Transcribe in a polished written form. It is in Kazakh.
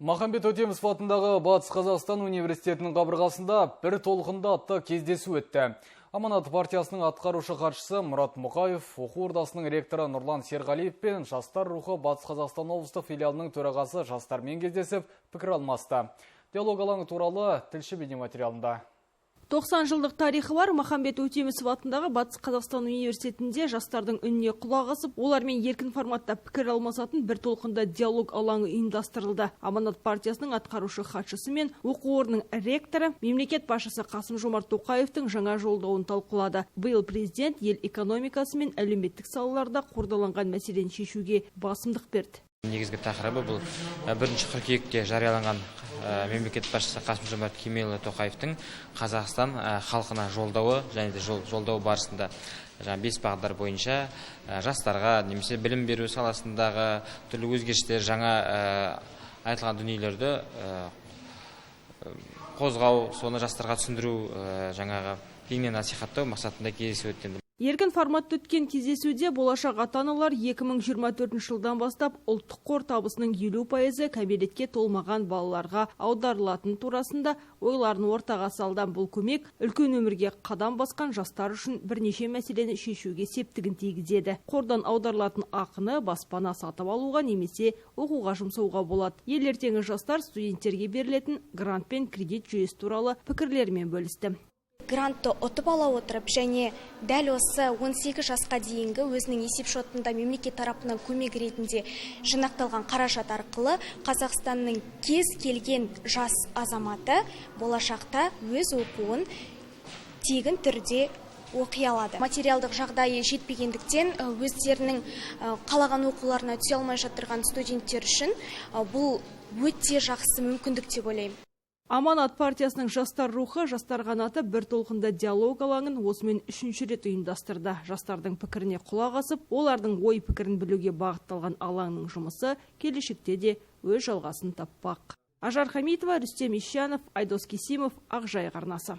Махамбет Өтемісов атындағы Батыс Қазақстан университетінің қабырғасында бір толқында атты кездесу өтті. Аманат партиясының атқарушы хатшысы Мұрат Мұқаев, оқу ордасының ректоры Нұрлан Серғалиев пен Жастар рухы Батыс Қазақстан облыстық филиалының төрағасы жастармен кездесіп пікір алмасты. Диалог алаңы туралы тілші бейнематериалында. 90 жылдық тарихы бар Махамбет Өтемісов атындағы Батыс Қазақстан университетінде жастардың үніне құлақ асып, олармен еркін форматта пікір алмасатын бір толқында диалог алаңы ұйымдастырылды. Аманат партиясының атқарушы хатшысы мен оқу орнының ректоры мемлекет басшысы Қасым-Жомарт Тоқаевтың жаңа жолдауын талқылады. Биыл президент ел экономикасы мен әлеуметтік салаларда қордаланған мәселені шешуге басымдық берді. Негізгі тақырыбы бұл 1 қыркүйекте жарияланған мемлекет басшысы Қасым-Жомарт Тоқаевтың Қазақстан халқына жолдауы және де жолдау барысында 5 бағдар бойынша жастарға немесе білім беру саласындағы түрлі өзгерістер, жаңа айтылған дүниелерді қозғау, соны жастарға түсіндіру, жаңағы кеңінен насихаттау мақсатында кездесу өтті. Еркін форматта өткен кездесуде болашақ ата-аналар 2024 жылдан бастап ұлттық қор табысының 50% кәмелетке толмаған балаларға аударылатын турасында ойларын ортаға салды. Бұл көмек үлкен өмірге қадам басқан жастар үшін бірнеше мәселені шешуге септігін тигізеді. Қордан аударылатын ақыны баспана сатып алуға немесе оқуға жұмсауға болады. Ел ертеңі жастар студенттерге берілетін грант пен кредит жүйесі туралы пікірлерімен бөлісті. Грантты ұтып ала отырып, және дәл осы 18 жасқа дейінгі өзінің есепшотында мемлекет тарапынан көмек ретінде жинақталған қаражат арқылы Қазақстанның кез келген жас азаматы болашақта өз оқуын тегін түрде оқи алады. Материалдық жағдайы жетпегендіктен өздерінің қалаған оқуларына түсе алмай жатырған студенттер үшін бұл өте жақсы мүмкіндік деп ойлаймын. Аманат партиясының жастар рухы, жастар қанаты бір толқында диалог алаңын осымен 3-ші рет ұйымдастырды. Жастардың пікіріне құлақ асып, олардың ой пікірін білуге бағытталған алаңның жұмысы келешекте де өз жалғасын таппақ. Ажар Хамитова, Рүстем Ищанов, Айдос Кесимов, Ақжайық арнасы.